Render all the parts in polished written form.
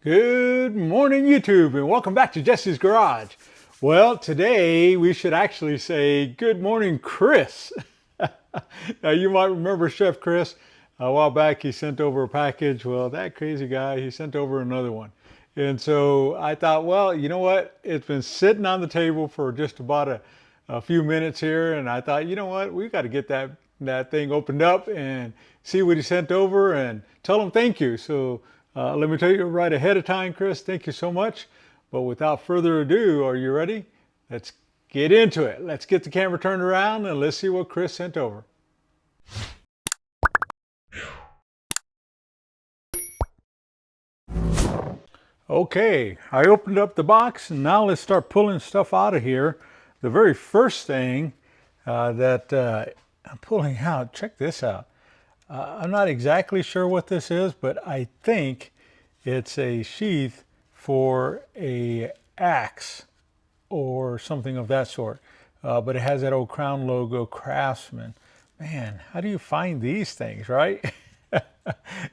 Good morning, YouTube, and welcome back to Jesse's Garage. Well, today we should actually say good morning, Chris. Now, you might remember Chef Chris. A while back, he sent over a package. Well, that crazy guy, he sent over another one. And so I thought, well, you know what? It's been sitting on the table for just about a few minutes here. And I thought, you know what? We've got to get that thing opened up and see what he sent over and tell him thank you. So let me tell you right ahead of time, Chris, thank you so much. But without further ado, are you ready? Let's get into it. Let's get the camera turned around and let's see what Chris sent over. Okay, I opened up the box and now let's start pulling stuff out of here. The very first thing that I'm pulling out, check this out. I'm not exactly sure what this is, but I think it's a sheath for a axe or something of that sort. But it has that old Crown logo, Craftsman. Man, how do you find these things, right?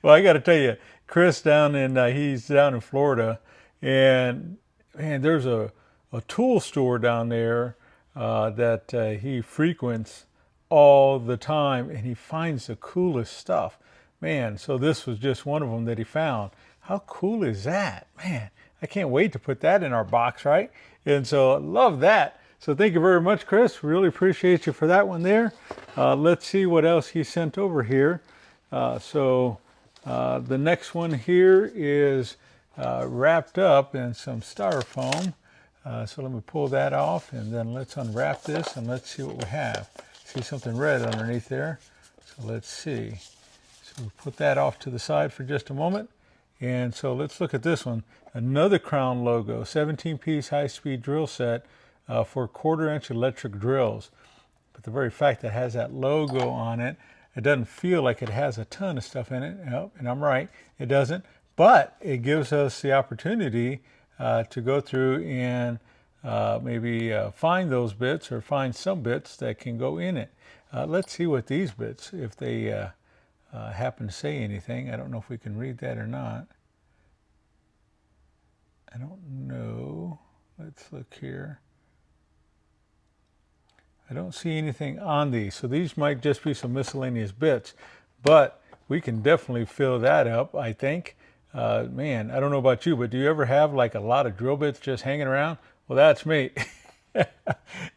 Well, I got to tell you, Chris he's down in Florida, and man, there's a tool store down there that he frequents all the time, and he finds the coolest stuff. Man, so this was just one of them that he found. How cool is that? Man, I can't wait to put that in our box, right? And so I love that. So thank you very much, Chris. Really appreciate you for that one there. Let's see what else he sent over here. The next one here is wrapped up in some styrofoam. So let me pull that off and then let's unwrap this and let's see what we have. See something red underneath there. So let's see. So we'll put that off to the side for just a moment. And so let's look at this one. Another Crown logo, 17-piece high-speed drill set for 1/4-inch electric drills. But the very fact that it has that logo on it, it doesn't feel like it has a ton of stuff in it. Nope, and I'm right, it doesn't. But it gives us the opportunity to go through and maybe find those bits or find some bits that can go in it. Let's see what these bits, if they happen to say anything. I don't know if we can read that or not. I don't know. Let's look here. I don't see anything on these, so these might just be some miscellaneous bits, but we can definitely fill that up, I think. Man, I don't know about you, but do you ever have like a lot of drill bits just hanging around? Well, that's me.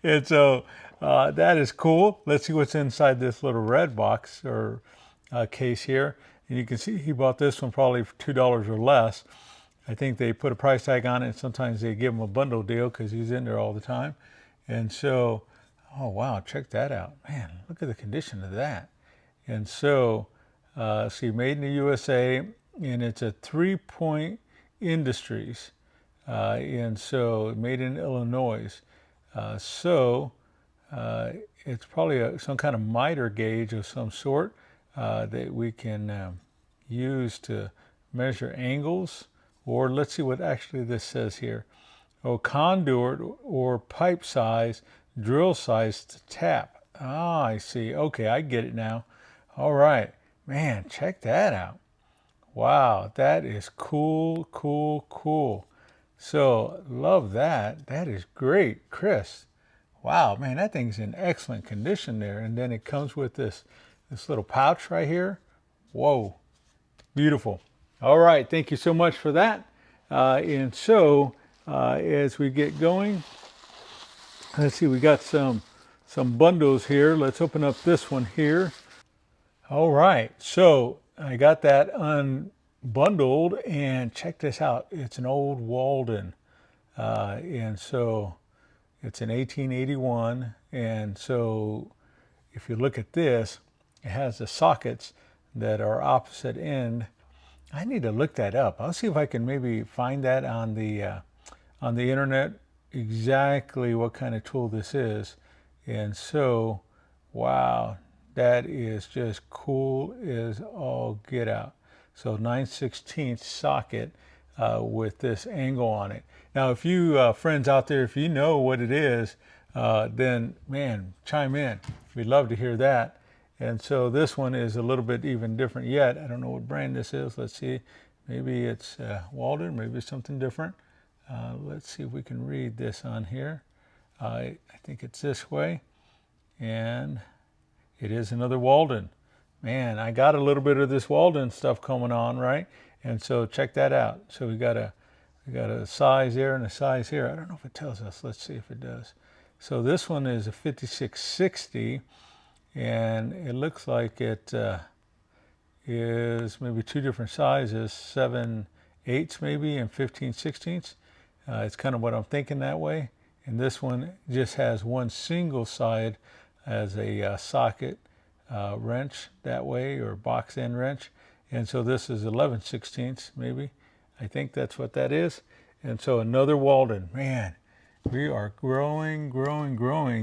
And so that is cool. Let's see what's inside this little red box or case here. And you can see he bought this one probably for $2 or less. I think they put a price tag on it, and sometimes they give him a bundle deal because he's in there all the time. And so, oh wow, check that out. Man, look at the condition of that. And so, see, made in the USA, and it's a 3-Point Industries. And so, made in Illinois. It's probably some kind of miter gauge of some sort that we can use to measure angles. Or let's see what actually this says here. Oh, conduit or pipe size, drill size to tap. Ah, I see. Okay, I get it now. All right. Man, check that out. Wow, that is cool, cool, cool. So, love that. That is great, Chris. Wow, man, that thing's in excellent condition there. And then it comes with this little pouch right here. Whoa, beautiful. All right, thank you so much for that. As we get going, let's see, we got some bundles here. Let's open up this one here. All right, so I got that unbundled, and check this out. It's an old Walden, and so it's an 1881. And so if you look at this, it has the sockets that are opposite end. I need to look that up. I'll see if I can maybe find that on the internet, exactly what kind of tool this is. And so, wow, that is just cool as all get out. So 9/16 socket with this angle on it. Now, if you friends out there, if you know what it is, then man, chime in. We'd love to hear that. And so this one is a little bit even different yet. I don't know what brand this is. Let's see. Maybe it's Walden, maybe it's something different. Let's see if we can read this on here. I think it's this way, and it is another Walden. Man, I got a little bit of this Walden stuff coming on, right? And so check that out. So we got a size there and a size here. I don't know if it tells us. Let's see if it does. So this one is a 5660, and it looks like it is maybe two different sizes, 7/8 maybe and 15/16. It's kind of what I'm thinking that way. And this one just has one single side as a socket wrench that way, or box end wrench. And so this is 11/16 maybe. I think that's what that is. And so another Walden. Man, we are growing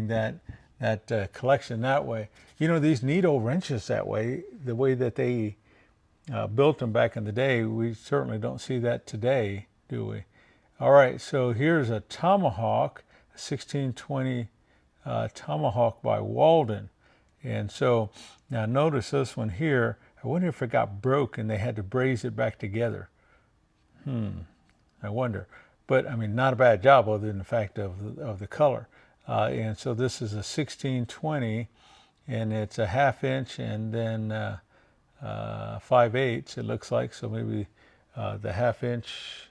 that collection that way. You know, these needle wrenches that way, the way that they built them back in the day, we certainly don't see that today, do we? All right, so here's a Tomahawk, a 1620 Tomahawk by Walden. And so now notice this one here. I wonder if it got broke and they had to braze it back together. I wonder. But I mean, not a bad job other than the fact of the color. And so this is a 1620, and it's a 1/2 inch and then 5/8 it looks like. So maybe the 1/2 inch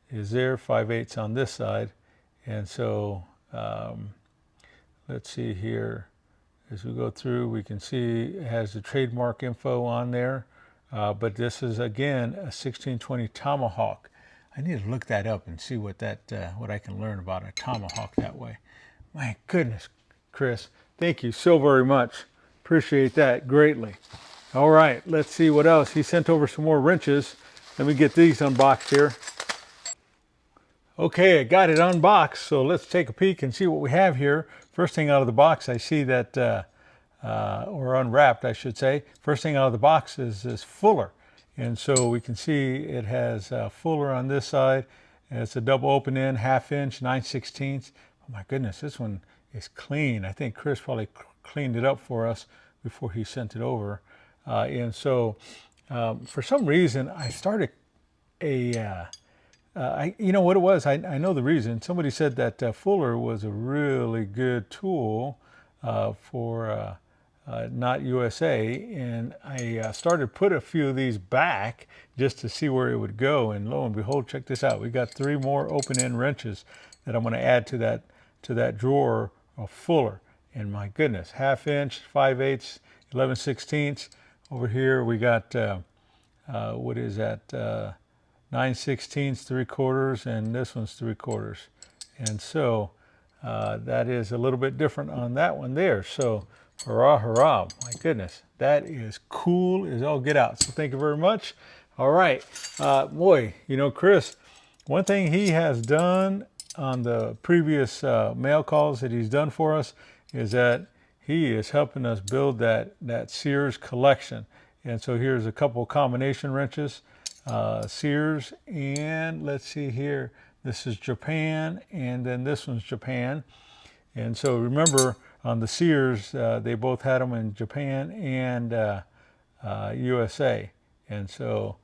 is there, 5/8 on this side. And so let's see here. As we go through, we can see it has the trademark info on there. But this is, again, a 1620 Tomahawk. I need to look that up and see what I can learn about a Tomahawk that way. My goodness, Chris, thank you so very much. Appreciate that greatly. All right, let's see what else. He sent over some more wrenches. Let me get these unboxed here. Okay, I got it unboxed, so let's take a peek and see what we have here. First thing out of the box, I see that, or unwrapped, I should say. First thing out of the box is this fuller. And so we can see it has fuller on this side. And it's a double open end, 1/2 inch, 9/16. Oh my goodness, this one is clean. I think Chris probably cleaned it up for us before he sent it over. And so for some reason, I started you know what it was? I know the reason. Somebody said that Fuller was a really good tool for Not USA, and I started put a few of these back just to see where it would go. And lo and behold, check this out. We got 3 more open-end wrenches that I'm going to add to that drawer of Fuller. And my goodness, 1/2 inch, 5/8, 11/16. Over here we got what is that? 9/16, 3/4, and this one's 3/4. And so that is a little bit different on that one there. So hurrah, hurrah. My goodness, that is cool as all get out. So thank you very much. All right. Boy, you know, Chris, one thing he has done on the previous mail calls that he's done for us is that he is helping us build that Sears collection. And so here's a couple combination wrenches. Sears, and let's see here, this is Japan, and then this one's Japan. And so remember, on the Sears, they both had them in Japan and USA. And so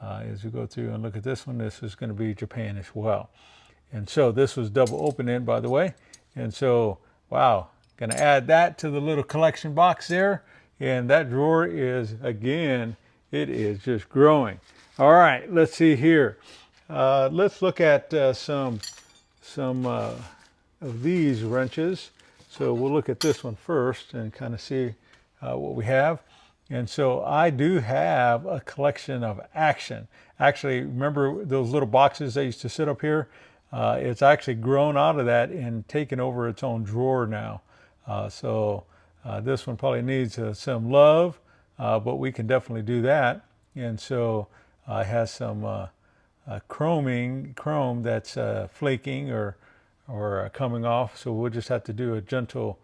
as we go through and look at this one, this is going to be Japan as well. And so this was double open end, by the way. And so, wow, going to add that to the little collection box there. And that drawer is, again, it is just growing. All right, let's see here. Let's look at some of these wrenches. So we'll look at this one first and kind of see what we have. And so I do have a collection of Action. Actually, remember those little boxes that used to sit up here? It's actually grown out of that and taken over its own drawer now. So this one probably needs some love, but we can definitely do that. And so it has some chrome that's flaking or coming off. So we'll just have to do a gentle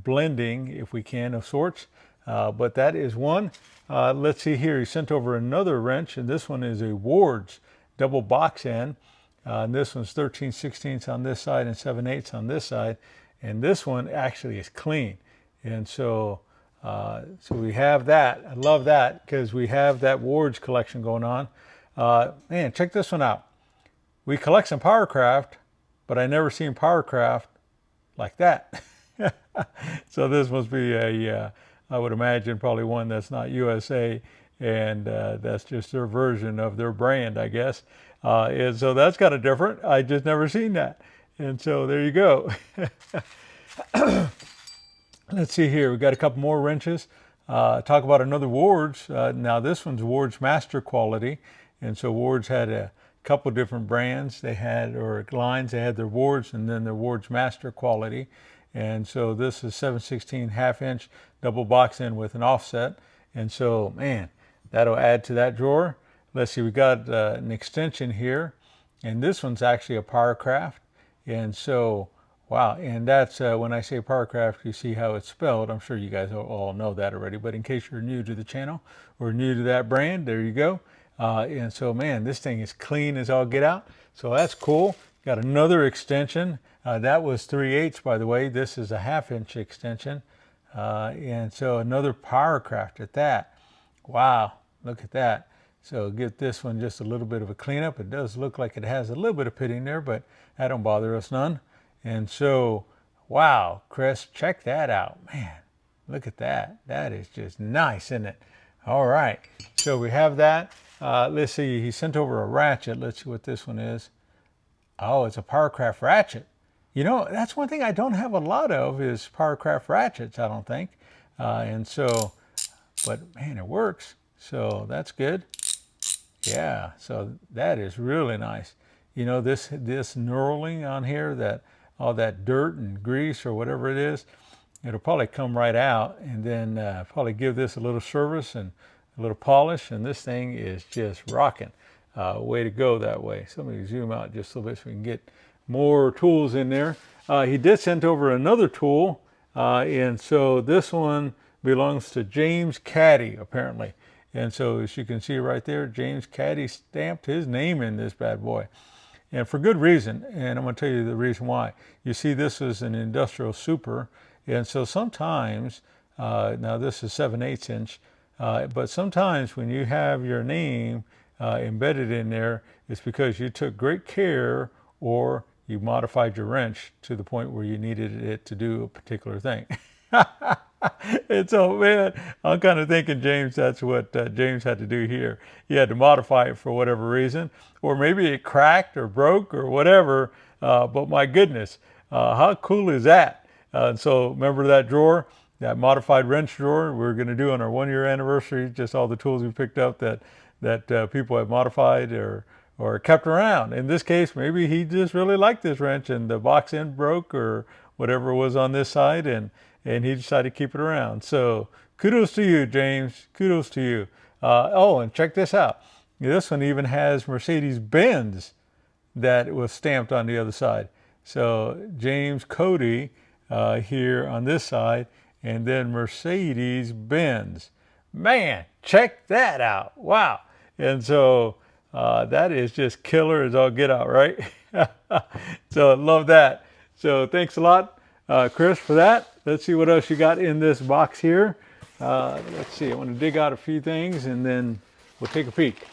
blending, if we can, of sorts. But that is one. Let's see here. He sent over another wrench, and this one is a Ward's double box end. And this one's 13/16 on this side and 7/8 on this side. And this one actually is clean. And so So we have that. I love that because we have that Ward's collection going on. Man, check this one out. We collect some Powercraft, but I never seen Powercraft like that. So this must be a, I would imagine probably one that's not USA, and that's just their version of their brand, I guess. And so that's kind of different. I just never seen that. And so there you go. Let's see here. We got a couple more wrenches. Talk about another Ward's. Now this one's Ward's Master Quality. And so Ward's had a couple different brands. They had, or lines, they had their Ward's and then their Ward's Master Quality. And so this is 7/16 half-inch double box in with an offset. And so, man, that'll add to that drawer. Let's see, we got an extension here. And this one's actually a Powercraft. And so, wow, and that's when I say Powercraft, you see how it's spelled. I'm sure you guys all know that already, but in case you're new to the channel or new to that brand, there you go. And so, man, this thing is clean as all get out. So that's cool. Got another extension. That was 3/8, by the way. This is a half-inch extension. And so another Powercraft at that. Wow, look at that. So get this one just a little bit of a cleanup. It does look like it has a little bit of pitting there, but that don't bother us none. And so, wow, Chris, check that out. Man, look at that. That is just nice, isn't it? All right, so we have that. Let's see, he sent over a ratchet. Let's see what this one is. Oh, it's a Powercraft ratchet. You know, that's one thing I don't have a lot of is Powercraft ratchets, I don't think. And so, but man, it works. So that's good. Yeah, so that is really nice. You know, this knurling on here, that all that dirt and grease or whatever it is, it'll probably come right out, and then probably give this a little service and a little polish, and this thing is just rocking. Way to go that way. So let me zoom out just a little bit so we can get more tools in there. He did send over another tool, and so this one belongs to James Caddy, apparently. And so as you can see right there, James Caddy stamped his name in this bad boy. And for good reason, and I'm going to tell you the reason why. You see, this is an industrial super, and so sometimes, now this is 7/8 inch, but sometimes when you have your name embedded in there, it's because you took great care or you modified your wrench to the point where you needed it to do a particular thing. And so, man, I'm kind of thinking, James, that's what James had to do here. He had to modify it for whatever reason, or maybe it cracked or broke or whatever. But my goodness, how cool is that? And so remember that drawer, that modified wrench drawer we're going to do on our 1-year anniversary, just all the tools we picked up that people have modified or kept around. In this case, maybe he just really liked this wrench and the box end broke or whatever was on this side, and he decided to keep it around. So kudos to you, James. Kudos to you. Oh, and check this out. This one even has Mercedes-Benz that was stamped on the other side. So James Cody here on this side, and then Mercedes-Benz. Man, check that out. Wow. And so that is just killer as all get out, right? So I love that. So thanks a lot, Chris, for that. Let's see what else you got in this box here. Let's see, I want to dig out a few things and then we'll take a peek.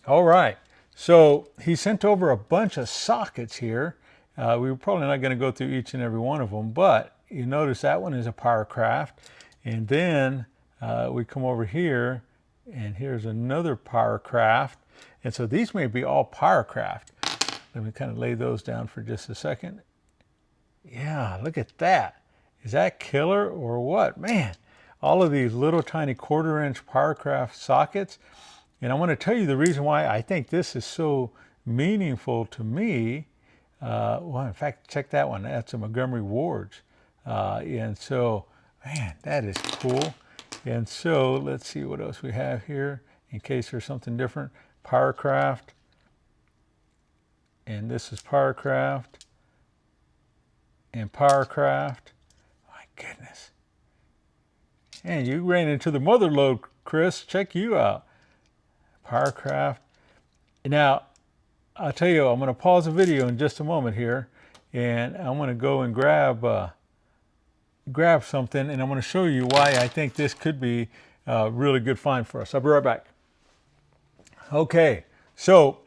All right, so he sent over a bunch of sockets here. We were probably not going to go through each and every one of them, but you notice that one is a Powercraft. And then we come over here and here's another Powercraft. And so these may be all Powercraft. Let me kind of lay those down for just a second. Yeah, look at that. Is that killer or what? Man, all of these little tiny 1/4 inch Powercraft sockets. And I want to tell you the reason why I think this is so meaningful to me. Well, in fact, check that one. That's a Montgomery Ward's. And so, man, that is cool. And so let's see what else we have here in case there's something different. Powercraft. And this is Powercraft. And Powercraft. My goodness. And you ran into the mother lode, Chris. Check you out. Powercraft. Now, I'll tell you, I'm going to pause the video in just a moment here. And I'm going to go and grab grab something, and I'm going to show you why I think this could be a really good find for us. I'll be right back. Okay, so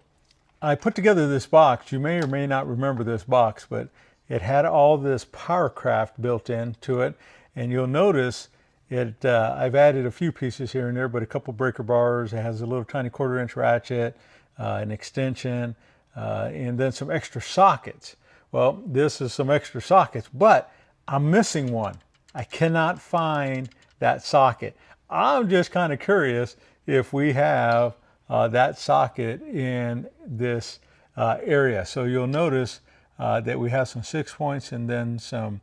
I put together this box. You may or may not remember this box, but it had all this Powercraft built into it, and you'll notice it. I've added a few pieces here and there, but a couple breaker bars. It has a little tiny 1/4-inch ratchet, an extension, and then some extra sockets. Well, this is some extra sockets, but I'm missing one. I cannot find that socket. I'm just kind of curious if we have that socket in this area. So you'll notice that we have some 6 points and then some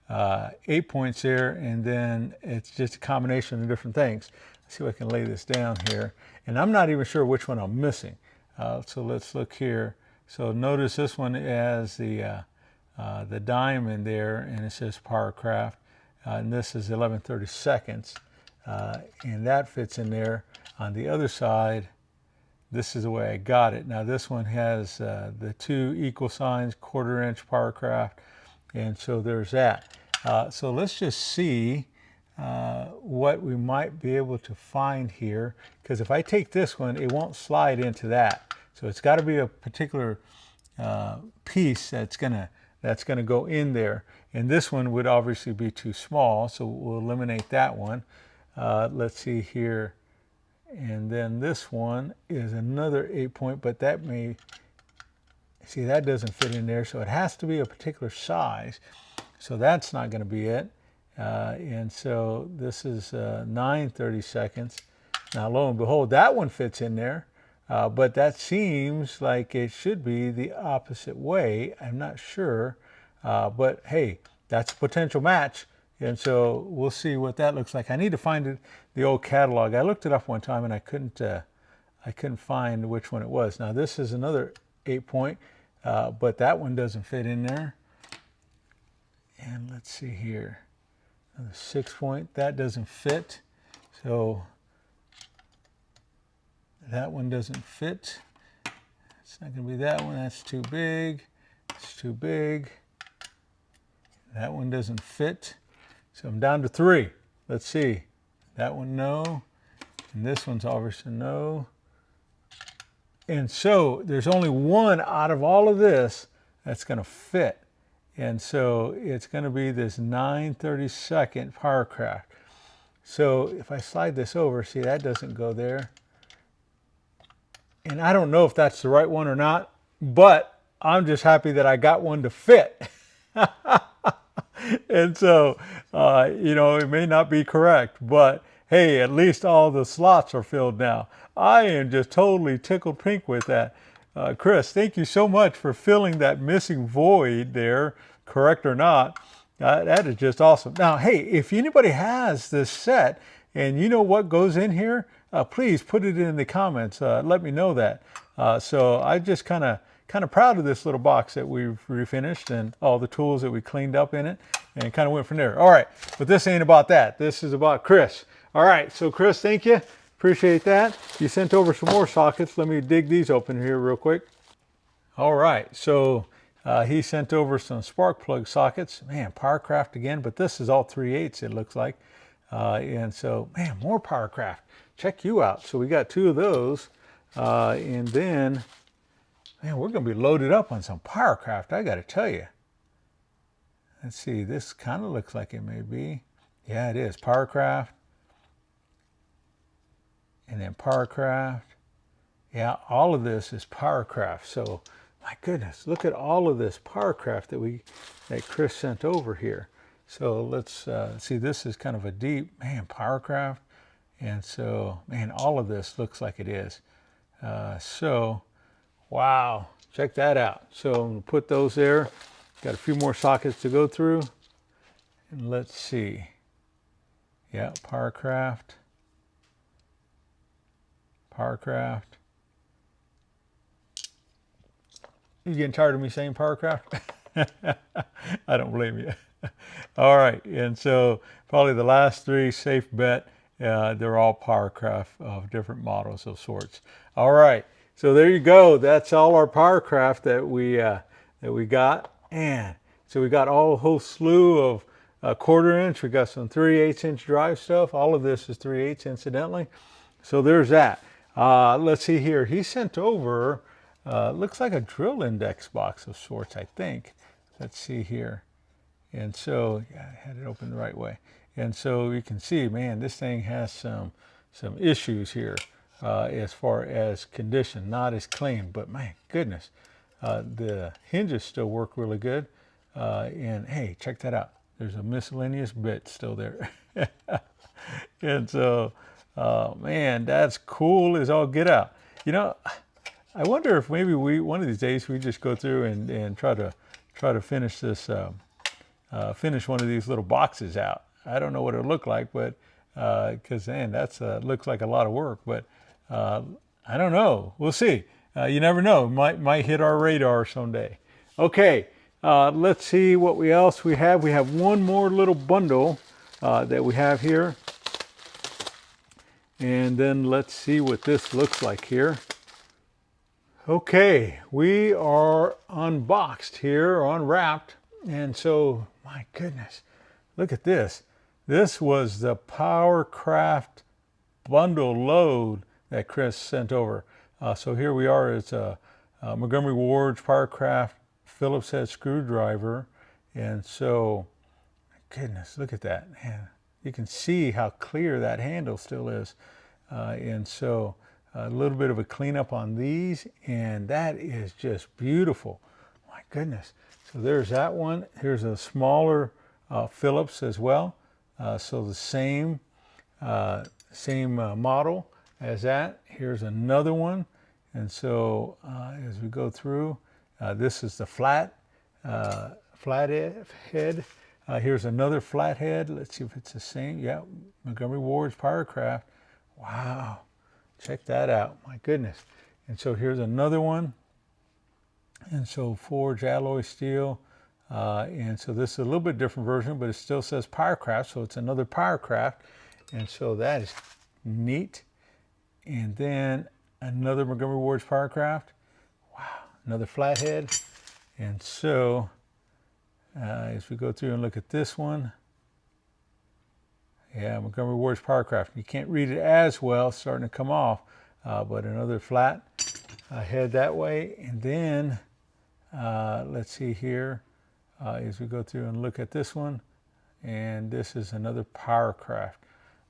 8 points there, and then it's just a combination of different things. Let's see if I can lay this down here. And I'm not even sure which one I'm missing. So let's look here. So notice this one has the diamond there, and it says Powercraft. And this is 11/32, and that fits in there. On the other side, this is the way I got it. Now this one has the 2 equal signs, 1/4-inch Powercraft, and so there's that. So let's just see what we might be able to find here, because if I take this one, it won't slide into that. So it's got to be a particular piece that's gonna go in there, and this one would obviously be too small, so we'll eliminate that one. Let's see here, and then this one is another 8 point, but that may, see, that doesn't fit in there, so it has to be a particular size, so that's not going to be it. And so this is 9/32. Now lo and behold, that one fits in there. But that seems like it should be the opposite way. I'm not sure, but hey, that's a potential match, and so we'll see what that looks like. I need to find the old catalog. I looked it up one time and I couldn't find which one it was. Now this is another 8 point, but that one doesn't fit in there. And let's see here, another 6 point, that doesn't fit. So that one doesn't fit. It's not going to be that one. That's too big. It's too big. That one doesn't fit. So I'm down to 3. Let's see. That one, no. And this one's obviously no. And so there's only one out of all of this that's going to fit. And so it's going to be this 9/32 Powercraft. So if I slide this over, see, that doesn't go there. And I don't know if that's the right one or not, but I'm just happy that I got one to fit. And so, you know, it may not be correct, but hey, at least all the slots are filled now. I am just totally tickled pink with that. Chris, thank you so much for filling that missing void there, correct or not. That is just awesome. Now, hey, if anybody has this set and you know what goes in here, please put it in the comments. Let me know that. So I just kind of proud of this little box that we've refinished and all the tools that we cleaned up in it, and kind of went from there. All right, but this ain't about that. This is about Chris. All right, so Chris, thank you. Appreciate that. You sent over some more sockets. Let me dig these open here real quick. All right, so he sent over some spark plug sockets. Man, Powercraft again, but this is all 3/8 it looks like. And so, man, more Powercraft. Check you out. So we got 2 of those. And then, man, we're going to be loaded up on some Powercraft, I got to tell you. Let's see, this kind of looks like it may be. Yeah, it is. Powercraft. And then Powercraft. Yeah, all of this is Powercraft. So, my goodness, look at all of this Powercraft that Chris sent over here. So let's see, this is kind of a deep, man, Powercraft. And so, man, all of this looks like it is. So, wow, check that out. So I'm going to put those there. Got a few more sockets to go through. And let's see. Yeah, Powercraft. Powercraft. You getting tired of me saying Powercraft? I don't blame you. All right, and so probably the last 3, safe bet. They're all Powercraft of different models of sorts. All right, so there you go. That's all our Powercraft that we got, and so we got a whole slew a 1/4 inch. We got some 3/8 inch drive stuff. All of this is 3/8 incidentally. So there's that. Let's see here. He sent over, looks like a drill index box of sorts, I think. Let's see here. And so, yeah, I had it open the right way. And so you can see, man, this thing has some issues here as far as condition. Not as clean, but my goodness, the hinges still work really good. And hey, check that out. There's a miscellaneous bit still there. And so, man, that's cool as all get out. You know, I wonder if maybe one of these days we just go through and try to finish this. Finish one of these little boxes out. I don't know what it'll look like, but because man, that's looks like a lot of work. But I don't know. We'll see. You never know. Might hit our radar someday. Okay, let's see what else we have. We have one more little bundle that we have here, and then let's see what this looks like here. Okay, we are unboxed here, unwrapped. And so, my goodness, look at this. This was the PowrKraft bundle load that Chris sent over. So here we are. It's a Montgomery Ward's PowrKraft Phillips head screwdriver. And so, my goodness, look at that. Man, you can see how clear that handle still is. And so, a little bit of a cleanup on these. And that is just beautiful. My goodness. So there's that one. Here's a smaller Phillips as well. So the same model as that. Here's another one. And so as we go through, this is the flat head. Here's another flat head. Let's see if it's the same. Yeah, Montgomery Ward's PowrKraft. Wow, check that out. My goodness. And so here's another one. And so forged alloy steel, and so this is a little bit different version, but it still says PowrKraft, so it's another PowrKraft, and so that is neat. And then another Montgomery Ward's PowrKraft. Wow, another flathead. And so as we go through and look at this one, yeah, Montgomery Ward's PowrKraft. You can't read it as well, it's starting to come off, but another flat head that way. And then let's see here as we go through and look at this one, and this is another PowrKraft.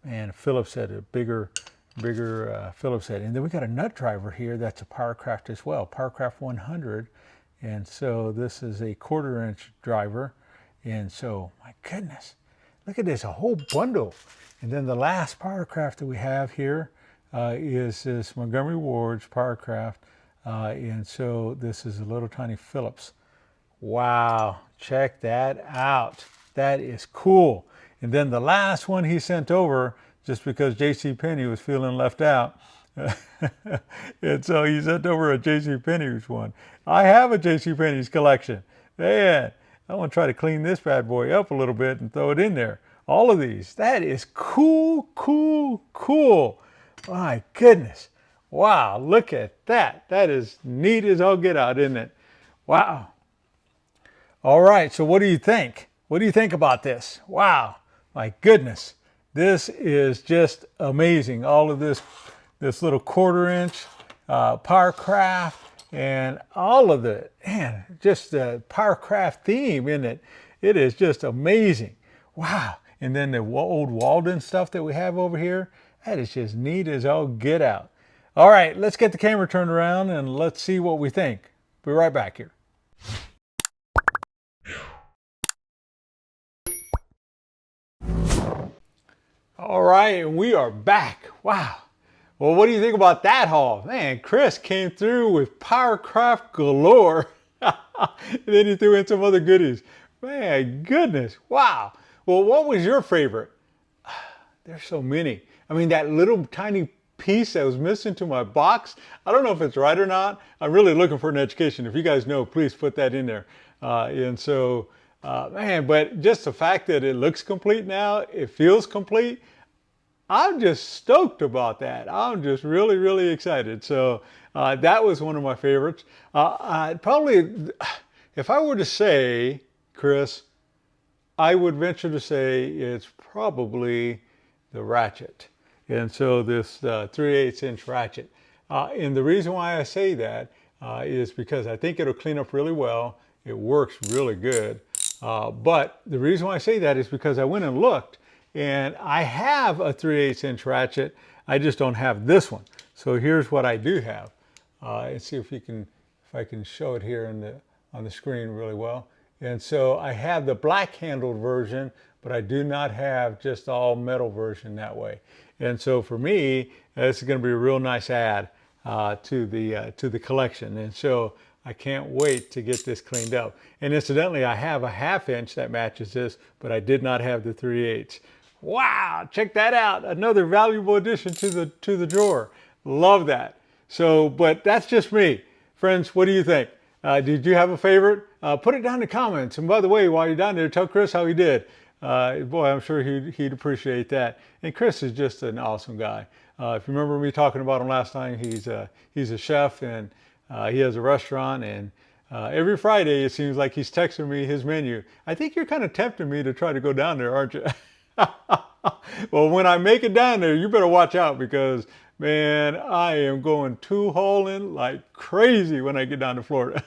And Phillips head, a bigger Phillips head. And then we got a nut driver here that's a PowrKraft as well, PowrKraft 100. And so this is a 1/4 inch driver. And so, my goodness, look at this, a whole bundle. And then the last PowrKraft that we have here is this Montgomery Ward's PowrKraft. And so this is a little tiny Phillips. Wow, check that out. That is cool. And then the last one he sent over, just because JCPenney was feeling left out. And so he sent over a JCPenney's one. I have a JCPenney's collection. Man, I want to try to clean this bad boy up a little bit and throw it in there. All of these. That is cool, cool, cool. My goodness. Wow, look at that. That is neat as all get out, isn't it? Wow. All right, so what do you think? What do you think about this? Wow, my goodness. This is just amazing. All of this little 1/4 inch PowrKraft and all of it. Man, just the PowrKraft theme in it. It is just amazing. Wow. And then the old Walden stuff that we have over here. That is just neat as all get out. All right, let's get the camera turned around and let's see what we think. Be right back here. All right, and we are back. Wow. Well, what do you think about that haul? Man, Chris came through with PowrKraft galore. And then he threw in some other goodies. Man, goodness. Wow. Well, what was your favorite? There's so many. I mean, that little tiny piece that was missing to my box, I don't know if it's right or not. I'm really looking for an education. If you guys know, please put that in there. And so, man, but just the fact that it looks complete now, it feels complete, I'm just stoked about that. I'm just really, really excited. So that was one of my favorites. Probably, if I were to say, Chris, I would venture to say it's probably the ratchet. And so this 3/8 inch ratchet. And the reason why I say that is because I think it'll clean up really well. It works really good. But the reason why I say that is because I went and looked, and I have a 3/8 inch ratchet. I just don't have this one. So here's what I do have. Let's see if I can show it here on the screen really well. And so I have the black handled version, but I do not have just all metal version that way. And so for me, this is going to be a real nice add to the collection. And so I can't wait to get this cleaned up. And incidentally, I have a 1/2 inch that matches this, but I did not have the 3/8. Wow, check that out. Another valuable addition to the drawer. Love that. So, but that's just me. Friends, what do you think? Did you have a favorite? Put it down in the comments. And by the way, while you're down there, tell Chris how he did. Boy, I'm sure he'd appreciate that. And Chris is just an awesome guy. If you remember me talking about him last time, he's a chef, and he has a restaurant, and every Friday it seems like he's texting me his menu. I think you're kind of tempting me to try to go down there, aren't you? Well, when I make it down there, you better watch out, because man, I am going tool hauling like crazy when I get down to Florida.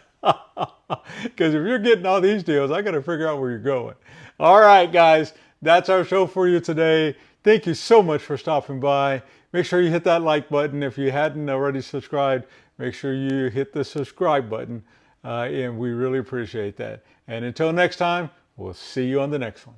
Because if you're getting all these deals, I got to figure out where you're going. All right, guys, that's our show for you today. Thank you so much for stopping by. Make sure you hit that like button. If you hadn't already subscribed, make sure you hit the subscribe button. And we really appreciate that. And until next time, we'll see you on the next one.